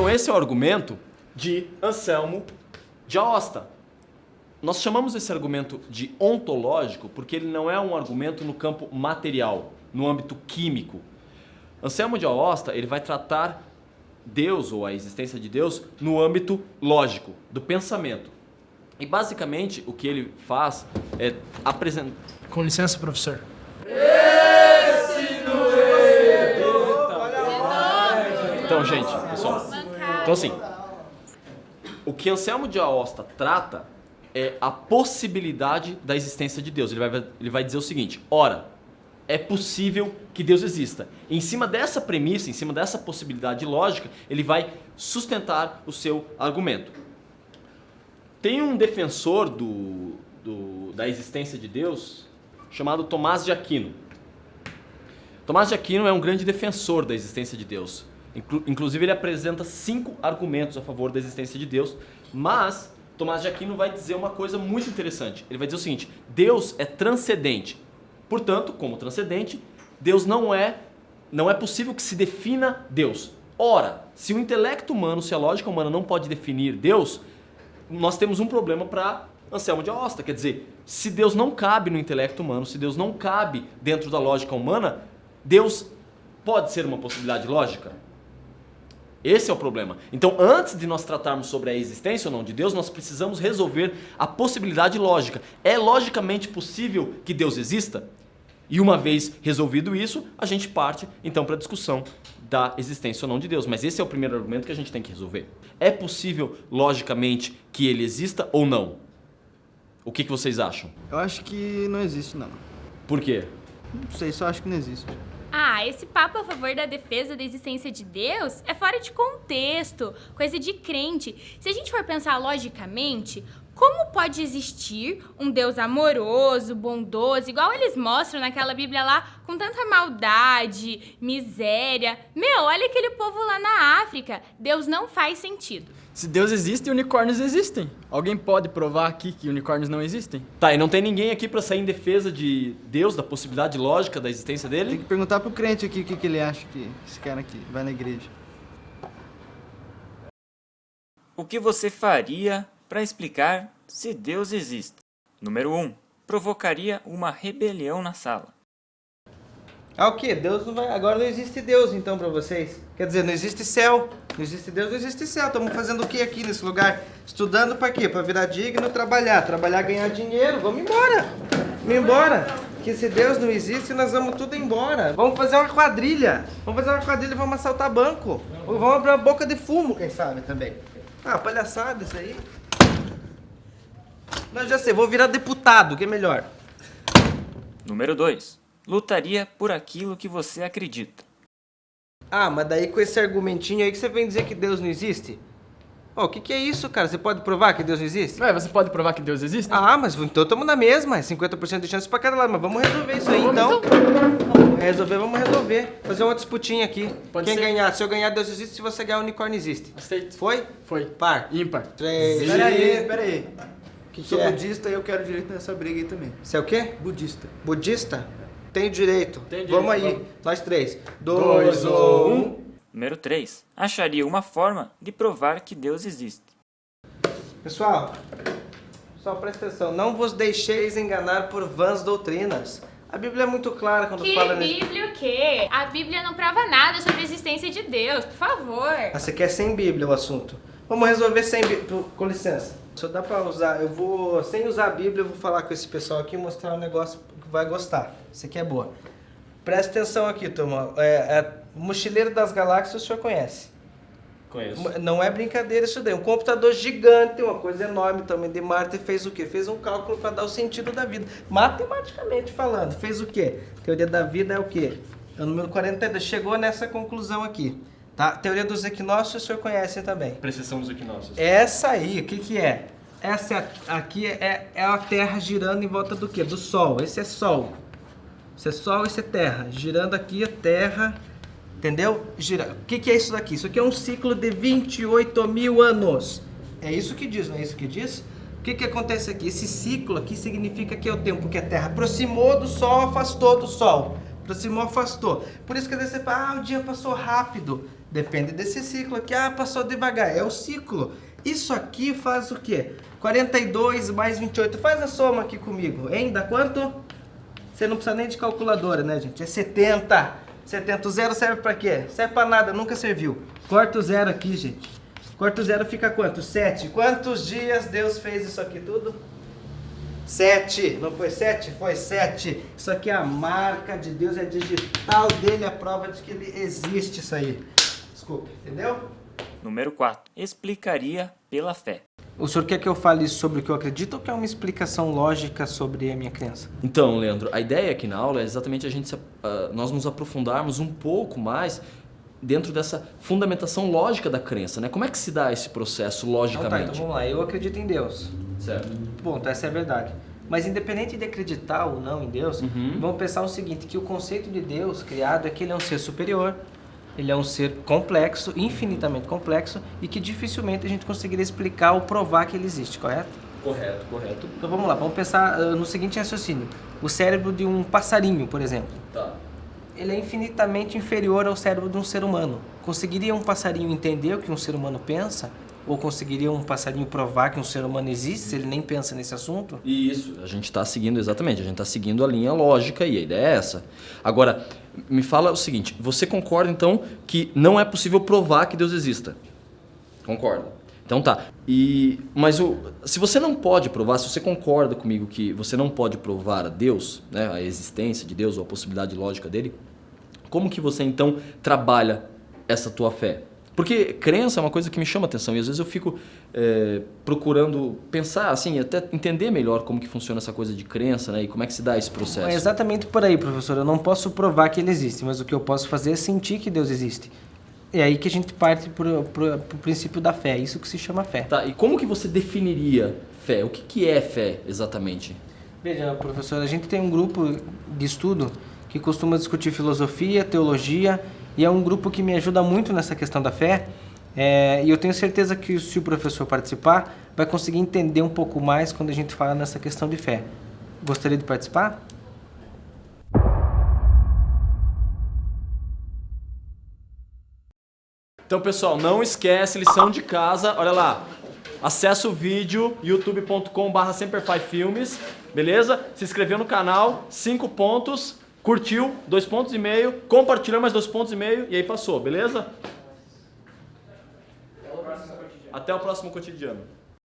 Então esse é o argumento de Anselmo de Aosta. Nós chamamos esse argumento de ontológico porque ele não é um argumento no campo material, no âmbito químico. Anselmo de Aosta, ele vai tratar Deus ou a existência de Deus no âmbito lógico, do pensamento. E basicamente o que ele faz é apresentar... Com licença, professor. Então, gente, pessoal. Então, assim, o que Anselmo de Aosta trata é a possibilidade da existência de Deus. Ele vai dizer o seguinte: ora, é possível que Deus exista. Em cima dessa premissa, em cima dessa possibilidade lógica, ele vai sustentar o seu argumento. Tem um defensor da existência de Deus chamado Tomás de Aquino. Tomás de Aquino é um grande defensor da existência de Deus. Inclusive ele apresenta 5 argumentos a favor da existência de Deus, mas Tomás de Aquino vai dizer uma coisa muito interessante. Ele vai dizer o seguinte: Deus é transcendente. Portanto, como transcendente, Deus não é possível que se defina Deus. Ora, se o intelecto humano, se a lógica humana não pode definir Deus, nós temos um problema para Anselmo de Aosta. Quer dizer, se Deus não cabe no intelecto humano, se Deus não cabe dentro da lógica humana, Deus pode ser uma possibilidade lógica? Esse é o problema. Então, antes de nós tratarmos sobre a existência ou não de Deus, nós precisamos resolver a possibilidade lógica. É logicamente possível que Deus exista? E uma vez resolvido isso, a gente parte então para a discussão da existência ou não de Deus. Mas esse é o primeiro argumento que a gente tem que resolver. É possível, logicamente, que ele exista ou não? O que vocês acham? Eu acho que não existe, não. Por quê? Não sei, só acho que não existe. Ah, esse papo a favor da defesa da existência de Deus é fora de contexto, coisa de crente. Se a gente for pensar logicamente, como pode existir um Deus amoroso, bondoso, igual eles mostram naquela Bíblia lá, com tanta maldade, miséria? Meu, olha aquele povo lá na África. Deus não faz sentido. Se Deus existe, unicórnios existem. Alguém pode provar aqui que unicórnios não existem? Tá, e não tem ninguém aqui pra sair em defesa de Deus, da possibilidade lógica da existência dele? Tem que perguntar pro crente aqui o que ele acha que esse cara aqui vai na igreja. O que você faria para explicar se Deus existe? Número 1. Provocaria uma rebelião na sala. Ah, o quê? Deus não vai... Agora não existe Deus, então, pra vocês? Quer dizer, não existe céu. Não existe Deus, não existe céu. Estamos fazendo o que aqui nesse lugar? Estudando pra quê? Pra virar digno, trabalhar. Trabalhar, ganhar dinheiro. Vamos embora. Vamos embora. Que se Deus não existe, nós vamos tudo embora. Vamos fazer uma quadrilha. Vamos fazer uma quadrilha e vamos assaltar banco. Ou vamos abrir uma boca de fumo, quem sabe, também. Ah, palhaçada isso aí. Não, já sei. Vou virar deputado, que é melhor. Número 2. Lutaria por aquilo que você acredita. Ah, mas daí com esse argumentinho aí que você vem dizer que Deus não existe? Ó, o que é isso, cara? Você pode provar que Deus não existe? Ué, você pode provar que Deus existe? Ah, mas então estamos na mesma. É 50% de chance pra cada lado. Mas vamos resolver isso aí, então. Vamos resolver. Fazer uma disputinha aqui. Pode Quem ser. ganhar? Se eu ganhar, Deus existe. Se você ganhar, o unicórnio existe. Aceito. Foi? Foi. Par. Ímpar. 3. Pera aí. Que Sou é? budista e eu quero direito nessa briga aí também. Você é o quê? Budista. Budista? Tem direito. Tem direito, Vamos aí. vamos. Nós 3. 2 ou 1. Número 3. Acharia uma forma de provar que Deus existe. Pessoal, presta atenção. Não vos deixeis enganar por vãs doutrinas. A Bíblia é muito clara quando Que fala nesse... Bíblia o quê? A Bíblia não prova nada sobre a existência de Deus, por favor. Ah, você quer sem Bíblia o assunto? Vamos resolver sem Bíblia. Com licença. Só dá pra usar. Eu vou, sem usar a Bíblia, eu vou falar com esse pessoal aqui e mostrar um negócio que vai gostar. Isso aqui é boa. Presta atenção aqui, turma. Mochileiro das Galáxias o senhor conhece? Conheço. Não é brincadeira isso daí. Um computador gigante, uma coisa enorme também de Marte, fez o quê? Fez um cálculo para dar o sentido da vida. Matematicamente falando, fez o quê? Teoria da vida é o quê? É o número 42. Chegou nessa conclusão aqui. Tá? Teoria dos equinócios o senhor conhece também. Precessão dos equinócios. Essa aí, o que é? Essa aqui é a Terra girando em volta do quê? Do Sol. Esse é Sol. Esse é Sol, esse é Terra. Girando aqui a Terra... Entendeu? Gira. O que é isso daqui? Isso aqui é um ciclo de 28 mil anos. É isso que diz, não é isso que diz? O que acontece aqui? Esse ciclo aqui significa que é o tempo que a Terra aproximou do Sol, afastou do Sol. Aproximou, afastou. Por isso que às vezes você fala, o dia passou rápido. Depende desse ciclo aqui. Ah, passou devagar. É o ciclo. Isso aqui faz o quê? 42 mais 28. Faz a soma aqui comigo. Hein? Dá quanto? Você não precisa nem de calculadora, né, gente? É 70. 70. O zero serve pra quê? Serve pra nada. Nunca serviu. Corta o zero aqui, gente. Corta o zero, fica quanto? 7. Quantos dias Deus fez isso aqui tudo? 7. Não foi 7? Foi 7. Isso aqui é a marca de Deus. É digital dele. A prova de que ele existe isso aí. Desculpe, entendeu? Número 4. Explicaria pela fé. O senhor quer que eu fale sobre o que eu acredito ou quer uma explicação lógica sobre a minha crença? Então, Leandro, a ideia aqui na aula é exatamente nós nos aprofundarmos um pouco mais dentro dessa fundamentação lógica da crença, né? Como é que se dá esse processo logicamente? Então vamos lá. Eu acredito em Deus. Certo. Ponto, essa é a verdade. Mas independente de acreditar ou não em Deus, vamos pensar o seguinte, que o conceito de Deus criado é que ele é um ser superior, ele é um ser complexo, infinitamente complexo, e que dificilmente a gente conseguiria explicar ou provar que ele existe, correto? Correto, correto. Então vamos lá, vamos pensar no seguinte raciocínio. O cérebro de um passarinho, por exemplo. Tá. Ele é infinitamente inferior ao cérebro de um ser humano. Conseguiria um passarinho entender o que um ser humano pensa? Ou conseguiria um passarinho provar que um ser humano existe se ele nem pensa nesse assunto? Isso, a gente está seguindo, exatamente, a gente está seguindo a linha lógica e a ideia é essa. Agora, me fala o seguinte, você concorda então que não é possível provar que Deus exista? Concorda? Então tá. Mas se você não pode provar, se você concorda comigo que você não pode provar a Deus, né, a existência de Deus ou a possibilidade lógica dele, como que você então trabalha essa tua fé? Porque crença é uma coisa que me chama a atenção e às vezes eu fico procurando pensar, assim, até entender melhor como que funciona essa coisa de crença, né, e como é que se dá esse processo. É exatamente por aí, professor. Eu não posso provar que ele existe, mas o que eu posso fazer é sentir que Deus existe. É aí que a gente parte pro princípio da fé, é isso que se chama fé. Tá, e como que você definiria fé? O que é fé exatamente? Veja, professor, a gente tem um grupo de estudo que costuma discutir filosofia, teologia, e é um grupo que me ajuda muito nessa questão da fé. E eu tenho certeza que se o professor participar, vai conseguir entender um pouco mais quando a gente fala nessa questão de fé. Gostaria de participar? Então, pessoal, não esquece, lição de casa, olha lá. Acessa o vídeo, youtube.com/semperfyfilmes, beleza? Se inscreveu no canal, 5 pontos, curtiu, 2,5 pontos, compartilhou mais 2,5 pontos e aí passou, beleza? Até o próximo cotidiano.